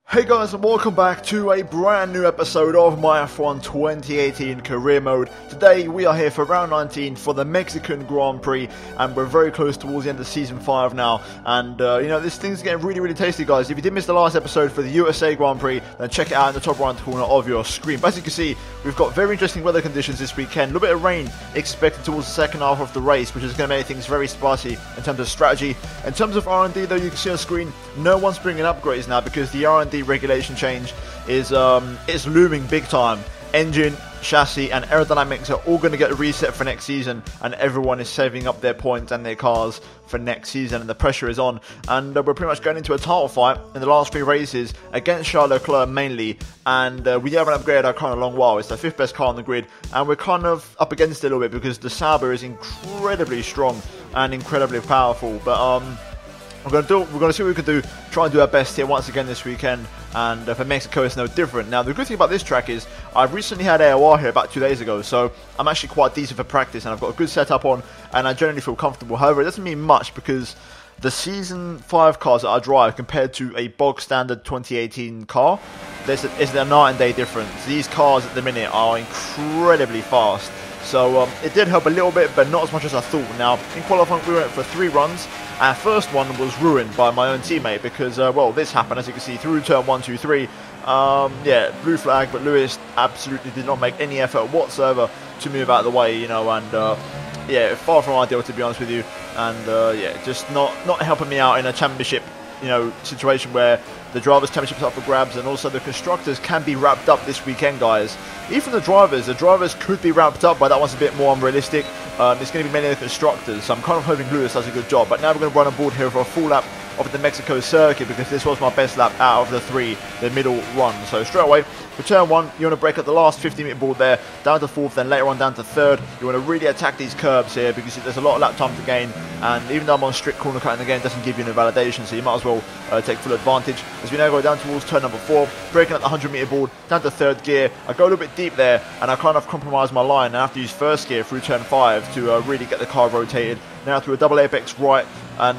Hey guys, and welcome back to a brand new episode of my F1 2018 career mode. Today we are here for round 19 for the Mexican Grand Prix, and we're very close towards the end of season 5 now. And this thing's getting really tasty, guys. If you did miss the last episode for the USA Grand Prix, then check it out in the top right corner of your screen. But as you can see, we've got very interesting weather conditions this weekend. A little bit of rain expected towards the second half of the race, which is going to make things very spicy in terms of strategy. In terms of R&D, though, you can see on screen, no one's bringing upgrades now because the R&D regulation change is looming big time. Engine, chassis and aerodynamics are all going to get reset for next season, and everyone is saving up their points and their cars for next season, and the pressure is on. And we're pretty much going into a title fight in the last 3 races against Charles Leclerc mainly, and we haven't upgraded our car in a long while. It's the 5th best car on the grid, and we're kind of up against it a little bit because the Sauber is incredibly strong and incredibly powerful. But we're going to see what we can do, try and do our best here once again this weekend, and for Mexico it's no different. Now the good thing about this track is I've recently had AOR here about 2 days ago, so I'm actually quite decent for practice and I've got a good setup on and I generally feel comfortable. However, it doesn't mean much because the Season 5 cars that I drive compared to a bog standard 2018 car, there's a night and day difference. These cars at the minute are incredibly fast. So it did help a little bit, but not as much as I thought. Now, in qualifying, we went for 3 runs. Our first one was ruined by my own teammate because, this happened, as you can see, through turn 1, 2, 3. Blue flag, but Lewis absolutely did not make any effort whatsoever to move out of the way, and, far from ideal, to be honest with you. And, just not helping me out in a championship, situation where the drivers' championships up for grabs, and also the constructors can be wrapped up this weekend, guys. Even the drivers could be wrapped up, but that one's a bit more unrealistic. It's going to be mainly the constructors, so I'm kind of hoping Lewis does a good job. But now we're going to run on board here for a full lap of the Mexico circuit because this was my best lap out of the 3, the middle run. So straight away, for turn 1, you want to break up the last 50-meter board there, down to 4th, then later on down to 3rd. You want to really attack these curbs here because there's a lot of lap time to gain, and even though I'm on strict corner cutting again, it doesn't give you an invalidation, so you might as well take full advantage. As we now go down towards turn number 4, breaking up the 100-meter board, down to 3rd gear. I go a little bit deep there, and I kind of compromise my line, and I have to use 1st gear through turn 5 to really get the car rotated. Now through a double apex right, and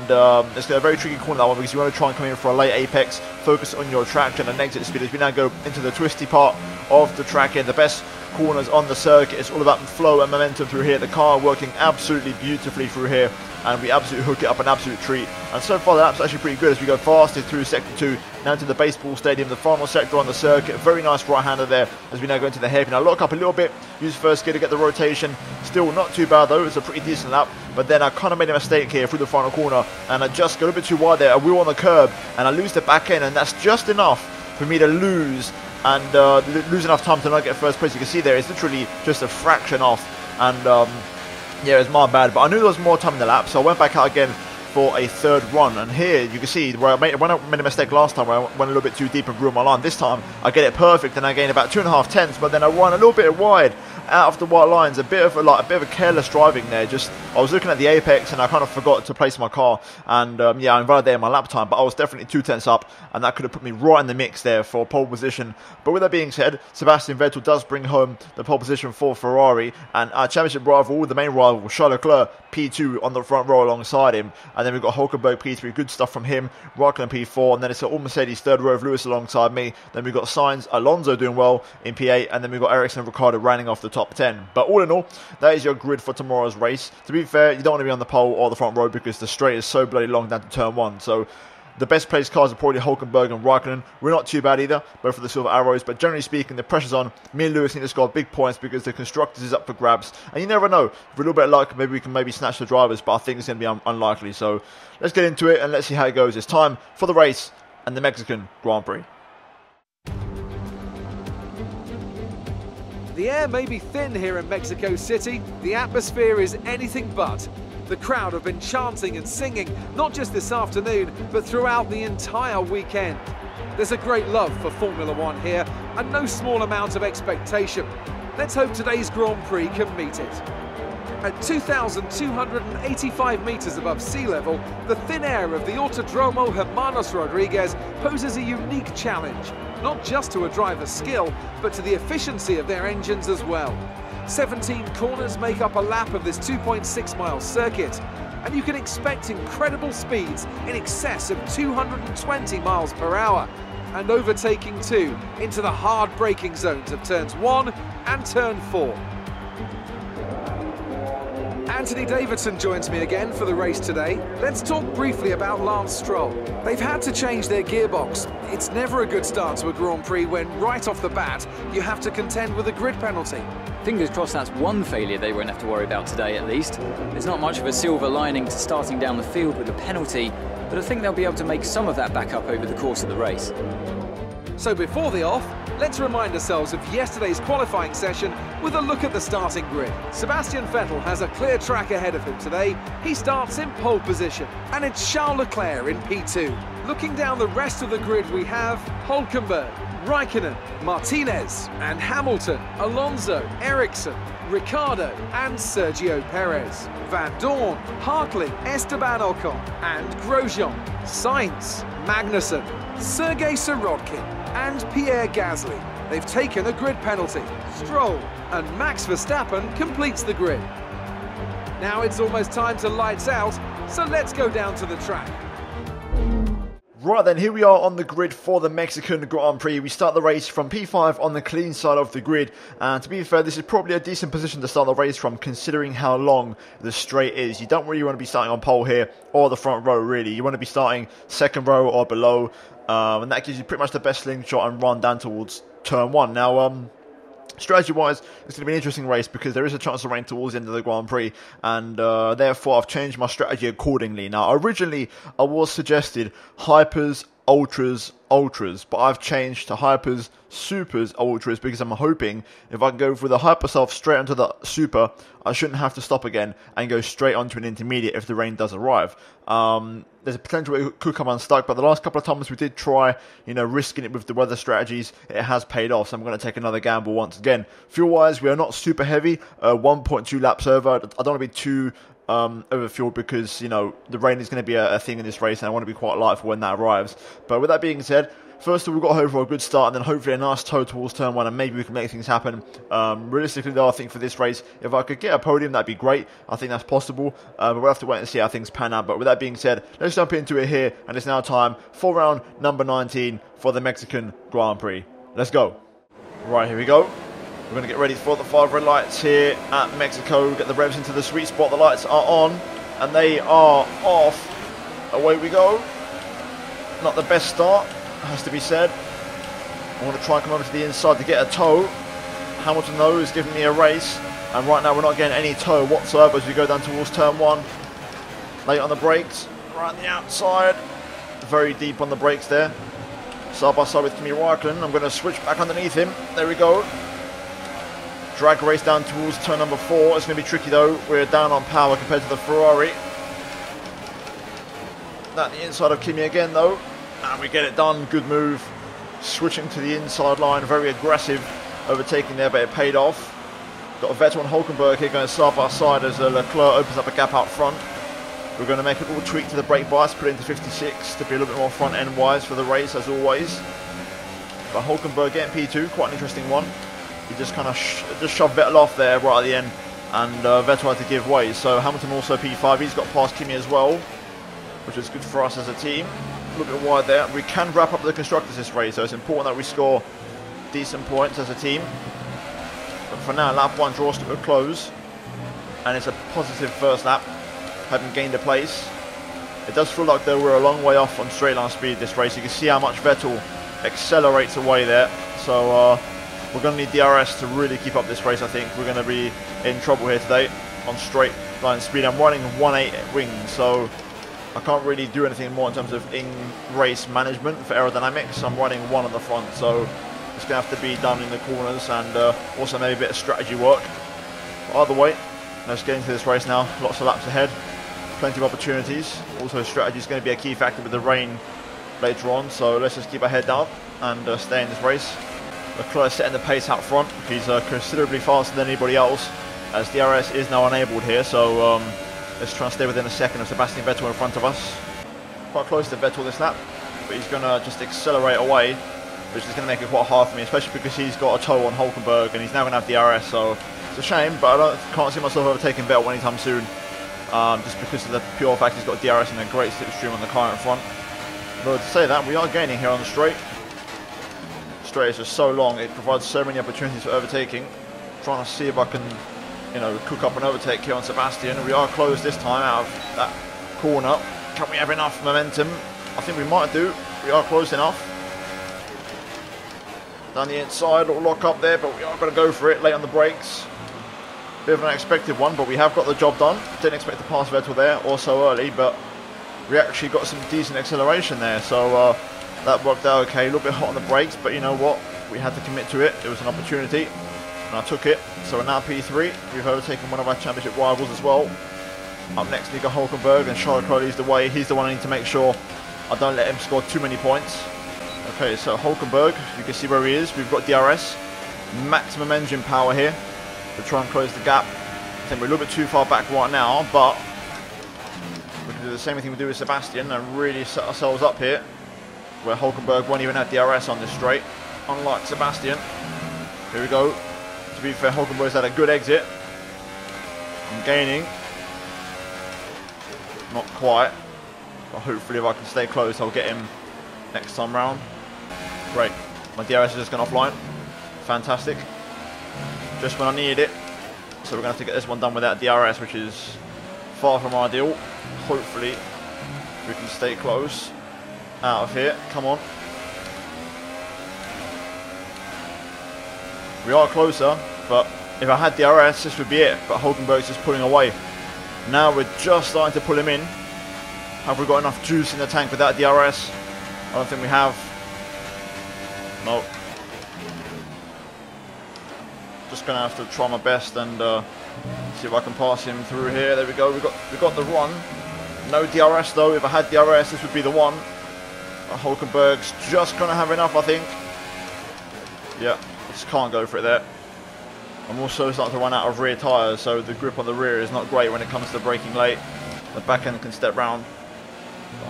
it's a very tricky corner, that one, because you want to try and come in for a late apex, focus on your traction and exit speed. As we now go into the twisty part of the track here, the best corners on the circuit. It's all about flow and momentum through here. The car working absolutely beautifully through here, and we absolutely hook it up, an absolute treat. And so far the lap's actually pretty good as we go faster through sector 2, now to the baseball stadium, the final sector on the circuit. Very nice right-hander there as we now go into the hairpin. I lock up a little bit, use 1st gear to get the rotation. Still not too bad though, it's a pretty decent lap. But then I kind of made a mistake here through the final corner, and I just got a little bit too wide there. I wheel on the curb, and I lose the back end, and that's just enough for me to lose, and lose enough time to not get 1st place. You can see there, it's literally just a fraction off, and it was my bad, but I knew there was more time in the lap, so I went back out again for a 3rd run. And here you can see where when I made a mistake last time, where I went a little bit too deep and ruined my line. This time I get it perfect, and I gain about 2.5 tenths, but then I run a little bit wide out of the white lines. A bit of a careless driving there. Just I was looking at the apex and I kind of forgot to place my car, and I invalidated my lap time, but I was definitely 2 tenths up, and that could have put me right in the mix there for pole position. But with that being said, Sebastian Vettel does bring home the pole position for Ferrari, and our championship rival, the main rival, Charles Leclerc, P2 on the front row alongside him. And then we've got Hulkenberg P3, good stuff from him, Raikkonen P4, and then it's all Mercedes 3rd row of Lewis alongside me. Then we've got Sainz, Alonso doing well in P8, and then we've got Ericsson and Ricciardo rounding off the top 10. But all in all, that is your grid for tomorrow's race. To be fair, you don't want to be on the pole or the front row because the straight is so bloody long down to turn 1. So the best placed cars are probably Hulkenberg and Raikkonen. We're not too bad either, both for the silver arrows, but generally speaking, the pressure's on. Me and Lewis need to score big points because the constructors is up for grabs, and you never know, with a little bit of luck, maybe we can snatch the drivers, but I think it's going to be unlikely. So let's get into it and let's see how it goes. It's time for the race and the Mexican Grand Prix. The air may be thin here in Mexico City, the atmosphere is anything but. The crowd have been chanting and singing, not just this afternoon, but throughout the entire weekend. There's a great love for Formula One here, and no small amount of expectation. Let's hope today's Grand Prix can meet it. At 2,285 metres above sea level, the thin air of the Autodromo Hermanos Rodriguez poses a unique challenge, not just to a driver's skill, but to the efficiency of their engines as well. 17 corners make up a lap of this 2.6-mile circuit, and you can expect incredible speeds in excess of 220 miles per hour. and overtaking 2 into the hard braking zones of turns 1 and turn 4. Anthony Davidson joins me again for the race today. Let's talk briefly about Lance Stroll. They've had to change their gearbox. It's never a good start to a Grand Prix when, right off the bat, you have to contend with a grid penalty. Fingers crossed that's one failure they won't have to worry about today at least. There's not much of a silver lining to starting down the field with a penalty, but I think they'll be able to make some of that back up over the course of the race. So before the off, let's remind ourselves of yesterday's qualifying session with a look at the starting grid. Sebastian Vettel has a clear track ahead of him today. He starts in pole position, and it's Charles Leclerc in P2. Looking down the rest of the grid, we have Hülkenberg, Raikkonen, Martinez and Hamilton, Alonso, Ericsson, Ricciardo and Sergio Perez, Van Dorn, Hartley, Esteban Ocon and Grosjean, Sainz, Magnussen, Sergei Sirotkin and Pierre Gasly. They've taken a grid penalty. Stroll and Max Verstappen completes the grid. Now it's almost time to lights out, so let's go down to the track. Right then, here we are on the grid for the Mexican Grand Prix. We start the race from P5 on the clean side of the grid. And to be fair, this is probably a decent position to start the race from, considering how long the straight is. You don't really want to be starting on pole here, or the front row really. You want to be starting second row or below. And that gives you pretty much the best slingshot and run down towards turn 1. Now, strategy-wise, it's going to be an interesting race because there is a chance of rain towards the end of the Grand Prix, and therefore I've changed my strategy accordingly. Now, originally I was suggested hypers, ultras, but I've changed to hypers, supers, ultras because I'm hoping if I can go for the hyper self straight onto the super, I shouldn't have to stop again and go straight onto an intermediate if the rain does arrive. There's a potential it could come unstuck, but the last couple of times we did try, risking it with the weather strategies, it has paid off, so I'm going to take another gamble once again. Fuel-wise, we are not super heavy, 1.2 laps over. I don't want to be too overfueled because, the rain is going to be a thing in this race, and I want to be quite light for when that arrives. But with that being said, first of all, we've got to hope for a good start, and then hopefully a nice toe towards turn 1, and maybe we can make things happen. Realistically, though, I think for this race, if I could get a podium, that'd be great. I think that's possible, but we'll have to wait and see how things pan out. But with that being said, let's jump into it here, and it's now time for round number 19 for the Mexican Grand Prix. Let's go. Right, here we go. We're going to get ready for the 5 red lights here at Mexico. Get the revs into the sweet spot. The lights are on, and they are off. Away we go. Not the best start, has to be said. I want to try and come over to the inside to get a toe. Hamilton, though, is giving me a race. And right now we're not getting any toe whatsoever as we go down towards turn 1. Late on the brakes. Right on the outside. Very deep on the brakes there. Side by side with Kimi Raikkonen. I'm going to switch back underneath him. There we go. Drag race down towards turn number 4. It's going to be tricky, though. We're down on power compared to the Ferrari. At the inside of Kimi again, though. And we get it done. Good move. Switching to the inside line. Very aggressive overtaking there, but it paid off. Got Vettel and Hülkenberg here going side by side as Leclerc opens up a gap out front. We're going to make a little tweak to the brake bias, put it into 56 to be a little bit more front end wise for the race, as always. But Hülkenberg getting P2, quite an interesting one. He just kind of shoved Vettel off there right at the end, and Vettel had to give way. So Hamilton also P5, he's got past Kimi as well, which is good for us as a team. A little bit wide there. We can wrap up the constructors this race, so it's important that we score decent points as a team. But for now, lap 1 draws to a close, and it's a positive first lap, having gained a place. It does feel like though we're a long way off on straight line speed this race. You can see how much Vettel accelerates away there. So we're going to need DRS to really keep up this race. I think we're going to be in trouble here today on straight line speed. I'm running 1.8 wings, so I can't really do anything more in terms of in-race management for aerodynamics. I'm running 1 on the front, so it's going to have to be done in the corners and also maybe a bit of strategy work. But either way, let's get into this race now. Lots of laps ahead, plenty of opportunities. Also, strategy is going to be a key factor with the rain later on, so let's just keep our head down and stay in this race. Leclerc setting the pace out front. He's considerably faster than anybody else, as DRS is now enabled here, so let's try and stay within a second of Sebastian Vettel in front of us. Quite close to Vettel this lap, but he's going to just accelerate away, which is going to make it quite hard for me, especially because he's got a toe on Hülkenberg and he's now going to have DRS, so it's a shame, but I can't see myself overtaking Vettel anytime soon, just because of the pure fact he's got DRS and a great slipstream on the car in front. But to say that, we are gaining here on the straight. straight is just so long. It provides so many opportunities for overtaking. Trying to see if I can, you know, cook up an overtake here on Sebastian. We are close this time out of that corner. Can we have enough momentum? I think we might do. We are close enough. Down the inside, little lock up there, but we are going to go for it late on the brakes. Bit of an unexpected one, but we have got the job done. Didn't expect to pass Vettel there or so early, but we actually got some decent acceleration there, so that worked out okay. A little bit hot on the brakes, but you know what? We had to commit to it. It was an opportunity, and I took it. So we're now P3. We've overtaken one of our championship rivals as well. Up next, Nico Hulkenberg, and Charles Leclerc leads the way. He's the one I need to make sure I don't let him score too many points. Okay, so Hulkenberg, you can see where he is. We've got DRS, maximum engine power here to try and close the gap. I think we're a little bit too far back right now, but we can do the same thing we do with Sebastian and really set ourselves up here, where Hulkenberg won't even have DRS on this straight, unlike Sebastian. Here we go. To be fair, Hulkenberg's had a good exit. I'm gaining. Not quite, but hopefully if I can stay close, I'll get him next time round. Great. My DRS has just gone offline. Fantastic. Just when I needed it. So we're going to have to get this one done without DRS, which is far from ideal. Hopefully we can stay close out of here. Come on. We are closer, but if I had DRS, this would be it. But Hulkenberg's just pulling away. Now we're just starting to pull him in. Have we got enough juice in the tank without DRS? I don't think we have. No. Just gonna have to try my best and see if I can pass him through here. There we go. We got the run. No DRS though. If I had DRS, this would be the one. Hulkenberg's just gonna have enough, I think. Yeah, just can't go for it there. I'm also starting to run out of rear tyres, so the grip on the rear is not great when it comes to braking late. The back end can step round.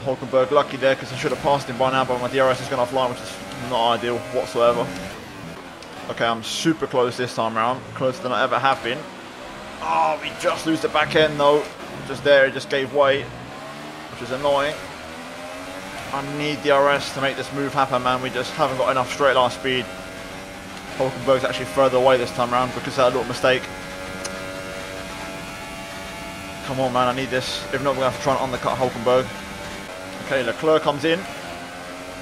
Hulkenberg lucky there because I should have passed him by now, but my DRS has gone offline, which is not ideal whatsoever. Okay, I'm super close this time round, closer than I ever have been. Oh, we just lose the back end though. Just there, it just gave way, which is annoying. I need DRS to make this move happen, man. We just haven't got enough straight line speed. Hulkenberg's actually further away this time round because of that little mistake. Come on, man, I need this. If not, we're going to have to try and undercut Hulkenberg. Okay, Leclerc comes in.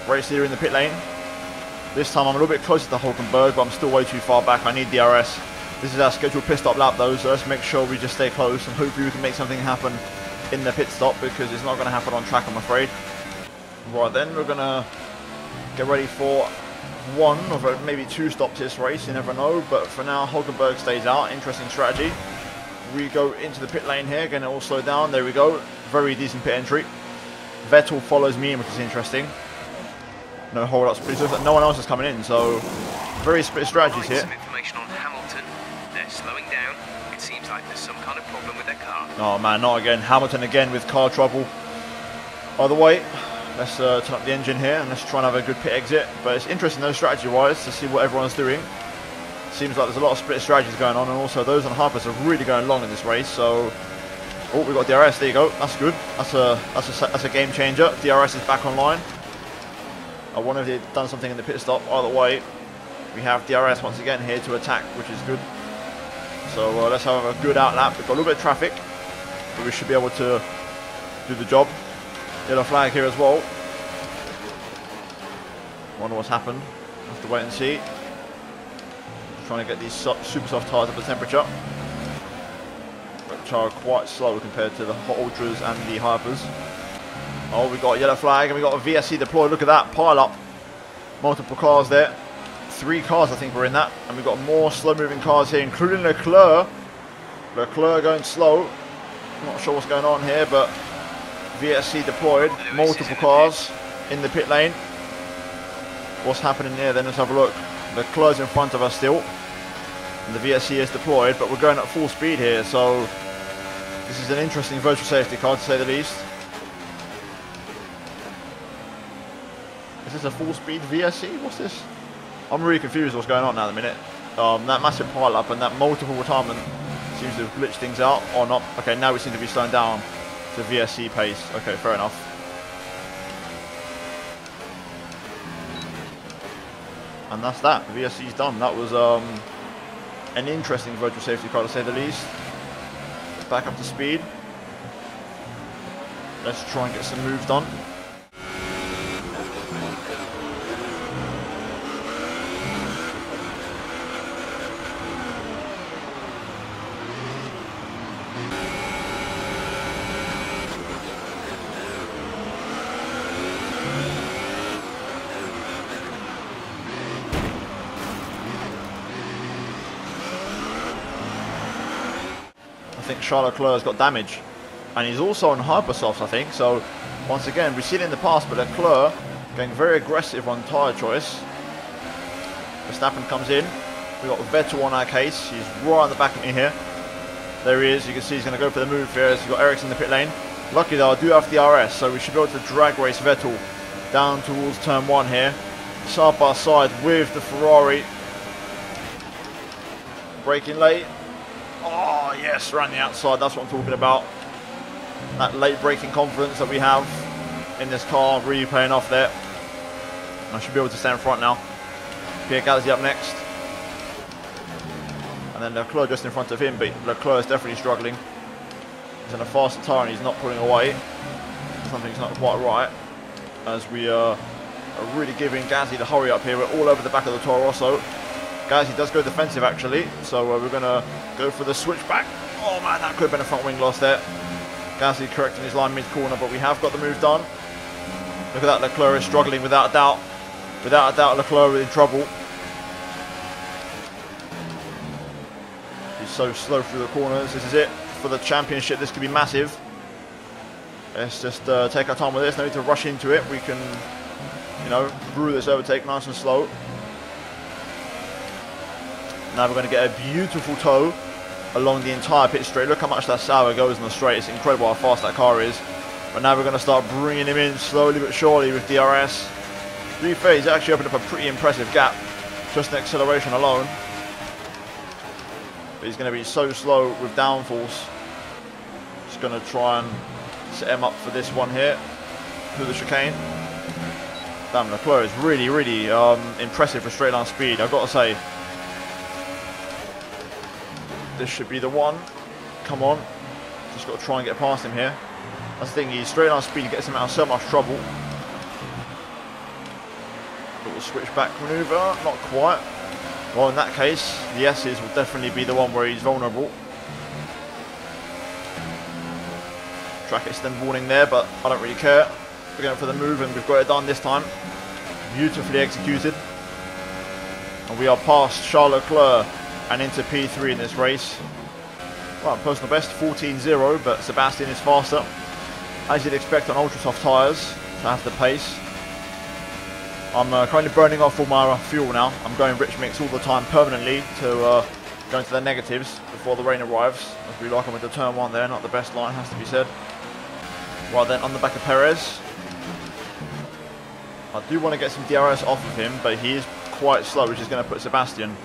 Race leader in the pit lane. This time I'm a little bit closer to Hulkenberg, but I'm still way too far back. I need DRS. This is our scheduled pit stop lap though, so let's make sure we just stay close and hopefully we can make something happen in the pit stop because it's not going to happen on track, I'm afraid. Right then, we're going to get ready for one or maybe two stops this race, you never know, but for now Hulkenberg stays out. Interesting strategy. We go into the pit lane here, getting it all slowed down. There we go. Very decent pit entry. Vettel follows me in, which is interesting. No hold-ups, but it looks like no one else is coming in, so very split strategies here. Some information on Hamilton. They're slowing down. It seems like there's some kind of problem with their car. Oh man, not again. Hamilton again with car trouble. By the way, let's turn up the engine here and let's try and have a good pit exit. But it's interesting though, strategy-wise, to see what everyone's doing. Seems like there's a lot of split strategies going on, and also those on Harpers are really going long in this race. So, oh, we got DRS. There you go. That's good. That's a game changer. DRS is back online. I wonder if they've done something in the pit stop. Either way, we have DRS once again here to attack, which is good. So let's have a good outlap. We've got a little bit of traffic, but we should be able to do the job. Yellow flag here as well. Wonder what's happened. Have to wait and see. Trying to get these super soft tyres up to temperature, which are quite slow compared to the Hot Ultras and the Hypers. Oh, we got a yellow flag and we got a VSC deployed. Look at that pile up. Multiple cars there. 3 cars I think were in that, and we've got more slow moving cars here, including Leclerc. Leclerc going slow. Not sure what's going on here, but VSC deployed. Multiple cars in the pit lane. What's happening here then? Let's have a look. Leclerc's in front of us still, and the VSC is deployed, but we're going at full speed here, so this is an interesting virtual safety car to say the least. Is this a full speed VSC? What's this? I'm really confused what's going on now at the minute. That massive pile up and that multiple retirement seems to have glitched things out, or not. Okay, now we seem to be slowing down to VSC pace. Okay, fair enough. And that's that. VSC's done. That was an interesting virtual safety car to say the least. Back up to speed. Let's try and get some moves done. I think Charles Leclerc's got damage, and he's also on hypersofts, I think. So once again, we've seen it in the past, but Leclerc getting very aggressive on tyre choice. Verstappen comes in. We've got Vettel on our case. He's right on the back of me here. There he is. You can see he's going to go for the move here. He's got Ericsson in the pit lane. Lucky though, I do have the RS, so we should be able to drag race Vettel down towards turn 1 here. Side by side with the Ferrari. Braking late. Oh yes, around the outside, that's what I'm talking about. That late braking confidence that we have in this car really paying off there. I should be able to stay in front now. Pierre Gasly up next. And then Leclerc just in front of him, but Leclerc is definitely struggling. He's in a faster tyre and he's not pulling away. Something's not quite right. As we are really giving Gasly the hurry up here. We're all over the back of the Toro Rosso. Gasly does go defensive actually, so we're going to go for the switchback. Oh man, that could have been a front wing loss there. Gasly correcting his line mid-corner, but we have got the move done. Look at that, Leclerc is struggling without a doubt. Without a doubt, Leclerc is in trouble. He's so slow through the corners. This is it for the championship. This could be massive. Let's just take our time with this. No need to rush into it. We can, you know, brew this overtake nice and slow. Now we're going to get a beautiful tow along the entire pit straight. Look how much that sour goes in the straight. It's incredible how fast that car is. But now we're going to start bringing him in slowly but surely with DRS. To be fair, he's actually opened up a pretty impressive gap just in acceleration alone. But he's going to be so slow with downforce. Just going to try and set him up for this one here through the chicane. Damn, Leclerc is really, really impressive for straight line speed, I've got to say. This should be the one. Come on. Just got to try and get past him here. That's the thing, he's straight line speed gets him out of so much trouble. Little switchback manoeuvre, not quite. Well, in that case, the S's will definitely be the one where he's vulnerable. Track extend warning there, but I don't really care. We're going for the move and we've got it done this time. Beautifully executed. And we are past Charles Leclerc and into P3 in this race. Well, personal best 14.0, but Sebastian is faster. As you'd expect on ultra soft tyres to have the pace. I'm currently burning off all my fuel now. I'm going rich mix all the time permanently to go into the negatives before the rain arrives. As we like him with the turn 1 there, not the best line, has to be said. Right then, on the back of Perez. I do want to get some DRS off of him, but he is quite slow, which is going to put Sebastian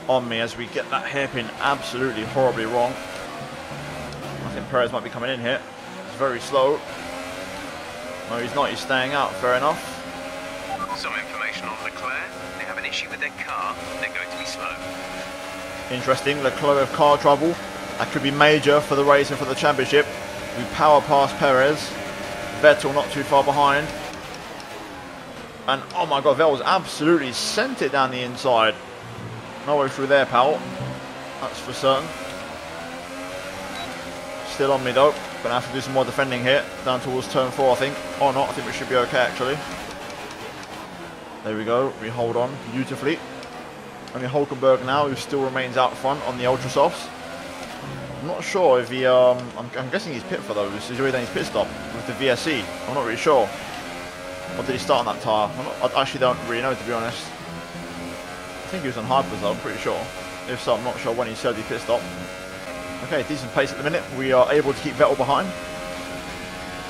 on me as we get that hairpin absolutely horribly wrong. I think Perez might be coming in here. He's very slow. No, he's not. He's staying out. Fair enough. Some information on Leclerc. They have an issue with their car. They're going to be slow. Interesting. Leclerc with car trouble. That could be major for the race and for the championship. We power past Perez. Vettel not too far behind. And oh my god, Vettel's absolutely sent it down the inside. No way through there, pal. That's for certain. Still on me though. Gonna have to do some more defending here. Down towards turn 4, I think. Or not, I think we should be okay actually. There we go. We hold on beautifully. Only Hulkenberg now, who still remains out front on the ultra softs. I'm not sure if he. I'm guessing he's pit for those. He's already done his pit stop with the VSC. I'm not really sure. Or did he start on that tyre? I actually don't really know, to be honest. I think he was on hypers though, I'm pretty sure. If so, I'm not sure when he said he pit stop. Okay, decent pace at the minute. We are able to keep Vettel behind.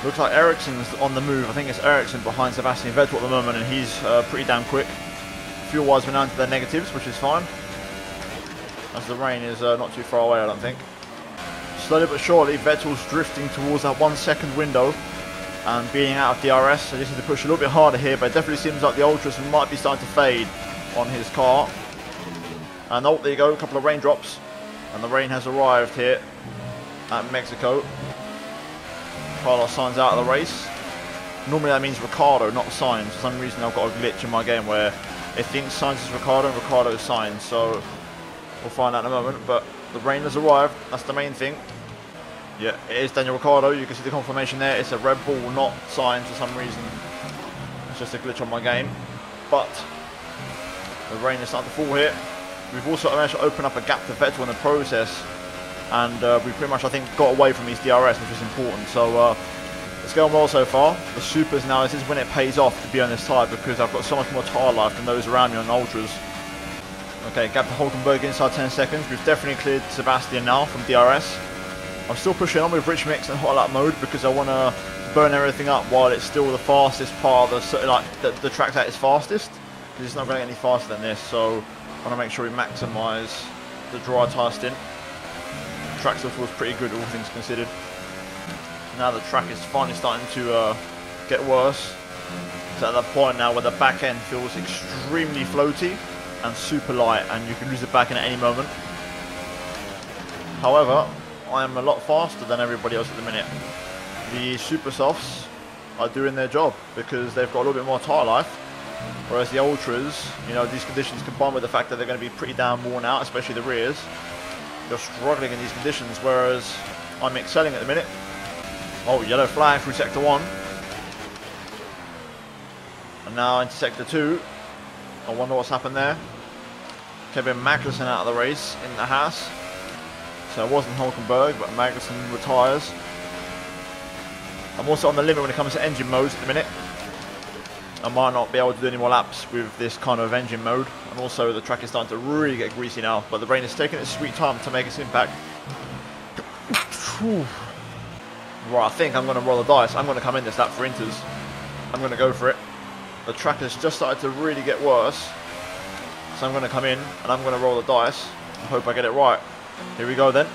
Looks like Ericsson's on the move. I think it's Ericsson behind Sebastian Vettel at the moment, and he's pretty damn quick. Fuel-wise, we're now into the negatives, which is fine. As the rain is not too far away, I don't think. Slowly but surely, Vettel's drifting towards that 1 second window and being out of DRS. So this is to push a little bit harder here, but it definitely seems like the ultras might be starting to fade on his car. And oh, there you go, a couple of raindrops. And the rain has arrived here at Mexico. Carlos Sainz out of the race. Normally that means Ricardo, not Sainz. For some reason I've got a glitch in my game where it thinks Sainz is Ricardo and Ricardo is Sainz. So we'll find out in a moment. But the rain has arrived, that's the main thing. Yeah, it is Daniel Ricciardo. You can see the confirmation there. It's a Red Bull, not Sainz for some reason. It's just a glitch on my game. But the rain is starting to fall here. We've also managed to open up a gap to Vettel in the process. And we pretty much, I think, got away from his DRS, which is important. So it's going well so far. The Supers now, this is when it pays off to be on this side because I've got so much more tyre life than those around me on the Ultras. Okay, gap to Hulkenberg inside 10 seconds. We've definitely cleared Sebastian now from DRS. I'm still pushing on with Rich Mix and Hot Lap mode because I want to burn everything up while it's still the fastest part of the track that is fastest. Because it's not going to get any faster than this, so I want to make sure we maximise the dry tyre stint. The track still feels pretty good, all things considered. Now the track is finally starting to get worse. It's at that point now where the back end feels extremely floaty and super light, and you can lose it back in at any moment. However, I am a lot faster than everybody else at the minute. The Super Softs are doing their job because they've got a little bit more tyre life, whereas the Ultras, you know, these conditions combined with the fact that they're going to be pretty damn worn out, especially the rears, they're struggling in these conditions, whereas I'm excelling at the minute. Oh, yellow flag through Sector 1. And now into Sector 2. I wonder what's happened there. Kevin Magnussen out of the race in the Haas. So it wasn't Hulkenberg, but Magnussen retires. I'm also on the limit when it comes to engine modes at the minute. I might not be able to do any more laps with this kind of engine mode. And also the track is starting to really get greasy now, but the rain is taking its sweet time to make its impact. Right, I think I'm going to roll the dice. I'm going to come in this lap for Inters. I'm going to go for it. The track has just started to really get worse. So I'm going to come in and I'm going to roll the dice. I hope I get it right. Here we go then.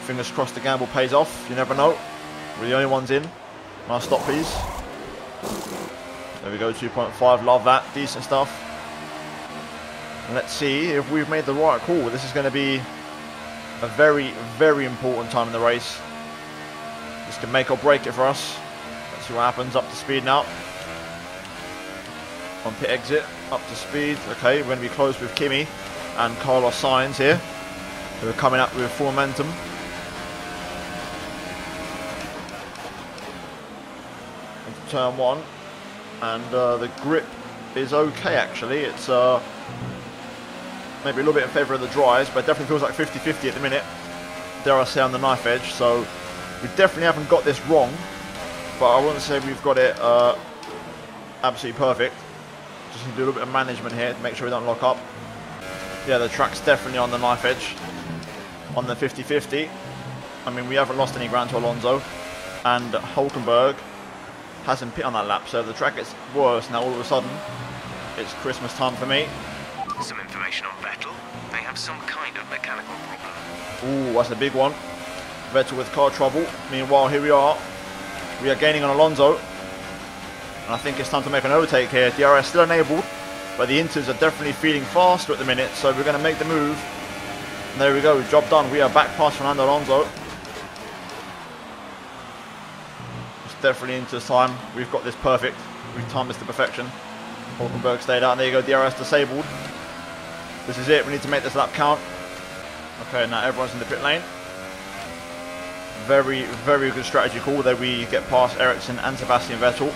Fingers crossed the gamble pays off. You never know. We're the only ones in. Nice stop, please. There we go, 2.5. Love that. Decent stuff. And let's see if we've made the right call. This is going to be a very, very important time in the race. This can make or break it for us. Let's see what happens. Up to speed now. On pit exit. Up to speed. Okay, we're going to be close with Kimi and Carlos Sainz here, who are coming up with full momentum. Into turn 1. And the grip is okay actually. It's maybe a little bit in favour of the dries, but it definitely feels like 50-50 at the minute. Dare I say on the knife edge. So we definitely haven't got this wrong, but I wouldn't say we've got it absolutely perfect. Just need to do a little bit of management here to make sure we don't lock up. Yeah, the track's definitely on the knife edge, on the 50-50. I mean, we haven't lost any ground to Alonso, and Hulkenberg hasn't pit on that lap, so if the track gets worse now all of a sudden, it's Christmas time for me. Some information on Vettel. They have some kind of mechanical problem. Ooh, that's a big one. Vettel with car trouble. Meanwhile, here we are gaining on Alonso. And I think it's time to make an overtake here. DRS still enabled, but the Inters are definitely feeling faster at the minute, so we're going to make the move. And there we go, job done. We are back past Fernando Alonso. It's definitely Inters time. We've got this perfect. We've timed this to perfection. Hulkenberg stayed out, and there you go, DRS disabled. This is it, we need to make this lap count. Okay, now everyone's in the pit lane. Very, very good strategy call. There we get past Ericsson and Sebastian Vettel.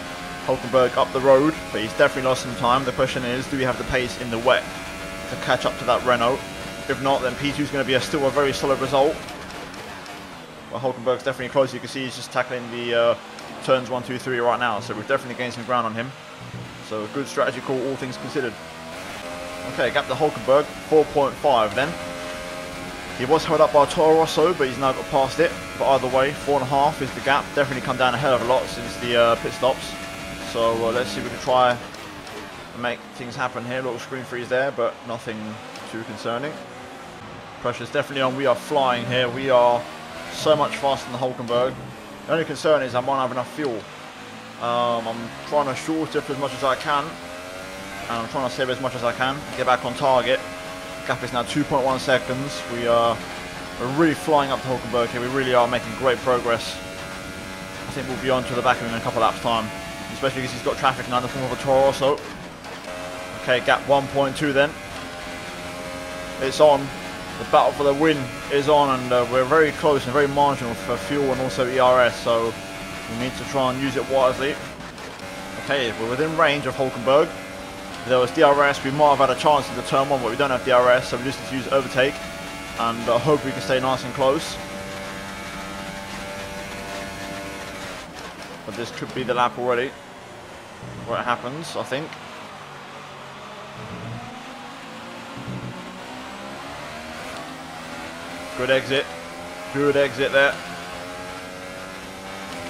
Hulkenberg up the road, but he's definitely lost some time. The question is, do we have the pace in the wet to catch up to that Renault? If not, then P2 is going to be still a very solid result. Well, Hulkenberg's definitely close. You can see he's just tackling the turns 1, 2, 3 right now. So we've definitely gained some ground on him. So a good strategy call, all things considered. Okay, gap to Hulkenberg, 4.5 then. He was held up by Toro Rosso, but he's now got past it. But either way, 4.5 is the gap. Definitely come down a hell of a lot since the pit stops. So let's see if we can try and make things happen here. A little screen freeze there, but nothing too concerning. Pressure's definitely on. We are flying here. We are so much faster than Hulkenberg. The only concern is I might not have enough fuel. I'm trying to short it as much as I can. And I'm trying to save as much as I can, get back on target. The gap is now 2.1 seconds. We're really flying up to Hulkenberg here. We really are making great progress. I think we'll be on to the back of him in a couple laps time, especially because he's got traffic now in the form of a Toro Rosso. Okay, gap 1.2 then. It's on. The battle for the win is on, and we're very close and very marginal for fuel and also ERS, so we need to try and use it wisely. Okay, we're within range of Hulkenberg. If there was DRS, we might have had a chance into turn 1, but we don't have DRS, so we just need to use overtake, and hope we can stay nice and close. But this could be the lap already, where it happens, I think. Good exit there.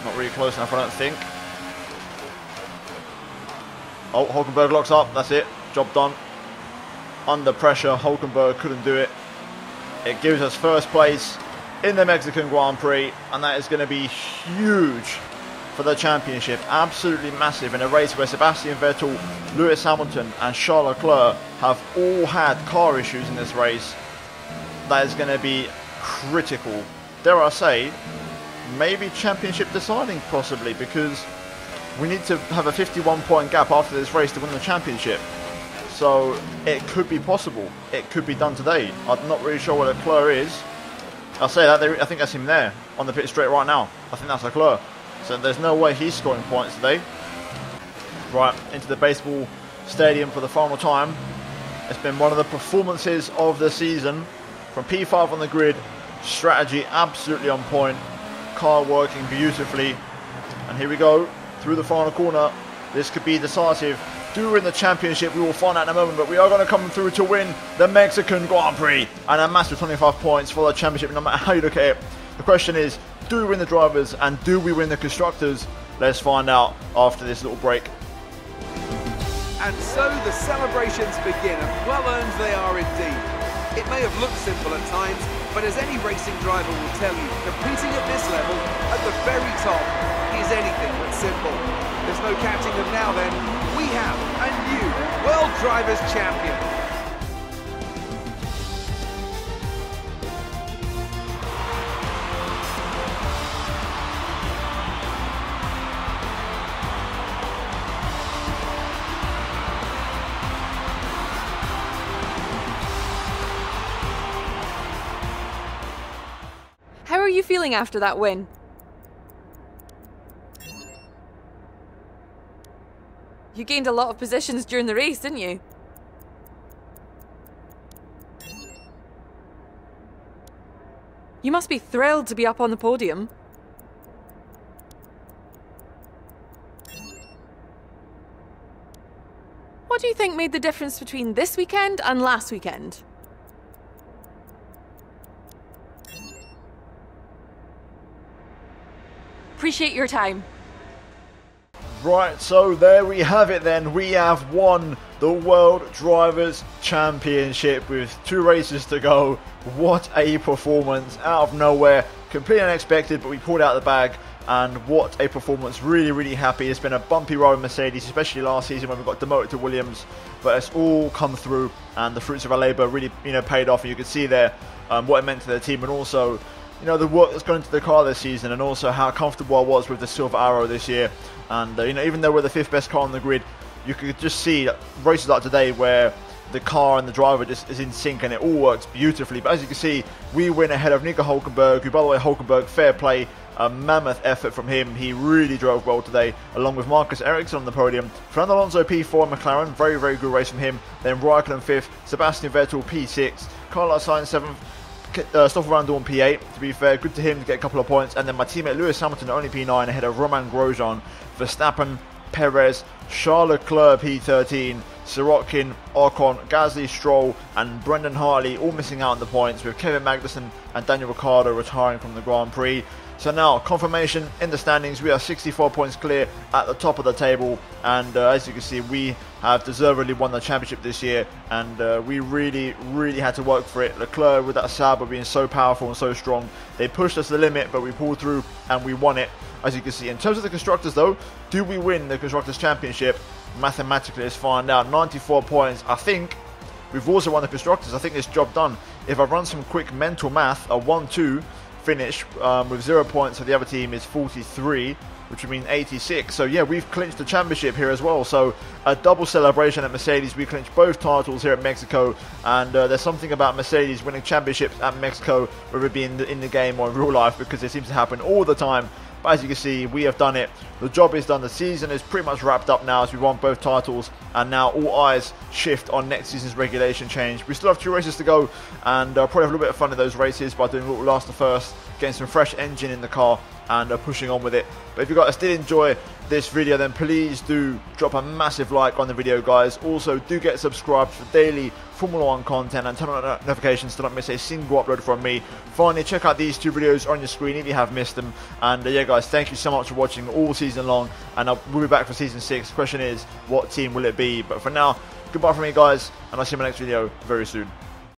Not really close enough, I don't think. Oh, Hulkenberg locks up, that's it, job done. Under pressure, Hulkenberg couldn't do it. It gives us first place in the Mexican Grand Prix, and that is going to be huge for the championship. Absolutely massive in a race where Sebastian Vettel, Lewis Hamilton and Charles Leclerc have all had car issues in this race. That is going to be critical. Dare I say, maybe championship deciding possibly, because we need to have a 51-point gap after this race to win the championship. So it could be possible. It could be done today. I'm not really sure what Leclerc is. I'll say that. I think that's him there on the pit straight right now. I think that's Leclerc. So there's no way he's scoring points today. Right, into the baseball stadium for the final time. It's been one of the performances of the season. From P5 on the grid, strategy absolutely on point, car working beautifully, and here we go through the final corner. This could be decisive. Do we win the championship? We will find out in a moment, but we are going to come through to win the Mexican Grand Prix and a massive 25 points for the championship, no matter how you look at it. The question is, do we win the drivers and do we win the constructors? Let's find out after this little break. And so the celebrations begin, and well earned they are indeed. It may have looked simple at times, but as any racing driver will tell you, competing at this level, at the very top, is anything but simple. There's no counting them now then. We have a new World Drivers' Champion. How are you feeling after that win? You gained a lot of positions during the race, didn't you? You must be thrilled to be up on the podium. What do you think made the difference between this weekend and last weekend? Appreciate your time. Right, so there we have it then. We have won the World Drivers' Championship with 2 races to go. What a performance out of nowhere. Completely unexpected, but we pulled out the bag. And what a performance. Really, really happy. It's been a bumpy road in Mercedes, especially last season when we got demoted to Williams. But it's all come through, and the fruits of our labour really, paid off. And you can see there what it meant to the team, and also, the work that's gone into the car this season, and also how comfortable I was with the Silver Arrow this year. And even though we're the 5th best car on the grid, you could just see races like today where the car and the driver just is in sync and it all works beautifully. But as you can see, we win ahead of Nico Hulkenberg, who, by the way, Hulkenberg, fair play, a mammoth effort from him. He really drove well today, along with Marcus Ericsson on the podium. Fernando Alonso P4 McLaren, very, very good race from him. Then Raikkonen 5th, Sebastian Vettel P6, Carlos Sainz 7th, Stoffel Vandoorne P8. To be fair, good to him to get a couple of points. And then my teammate Lewis Hamilton only P9 ahead of Romain Grosjean, Verstappen, Perez, Charles Leclerc P13, Sirotkin, Ocon, Gasly, Stroll and Brendan Hartley all missing out on the points, with Kevin Magnussen and Daniel Ricciardo retiring from the Grand Prix. So now, confirmation in the standings, we are 64 points clear at the top of the table, and as you can see, we have deservedly won the championship this year, and we really, really had to work for it. Leclerc with that Sauber being so powerful and so strong, they pushed us to the limit, but we pulled through and we won it. as you can see. In terms of the Constructors though, do we win the Constructors Championship? Mathematically, let's find out. 94 points. I think we've also won the Constructors. I think this job done. If I run some quick mental math, a 1-2 finish with 0 points for the other team is 43, which would mean 86. So yeah, we've clinched the championship here as well. So a double celebration at Mercedes. We clinched both titles here at Mexico, and there's something about Mercedes winning championships at Mexico, whether it be in the game or in real life, because it seems to happen all the time. But as you can see, we have done it. The job is done. The season is pretty much wrapped up now as we won both titles, and now all eyes shift on next season's regulation change. We still have 2 races to go, and probably have a little bit of fun in those races by doing a little last to first, getting some fresh engine in the car and pushing on with it. But if you guys did enjoy this video, then please do drop a massive like on the video, guys. Also, do get subscribed for daily Formula 1 content and turn on notifications to not miss a single upload from me. Finally, check out these 2 videos on your screen if you have missed them. And yeah, guys, thank you so much for watching all season long, and we'll be back for season 6. The question is, what team will it be? But for now, goodbye from me, guys, and I'll see you in my next video very soon.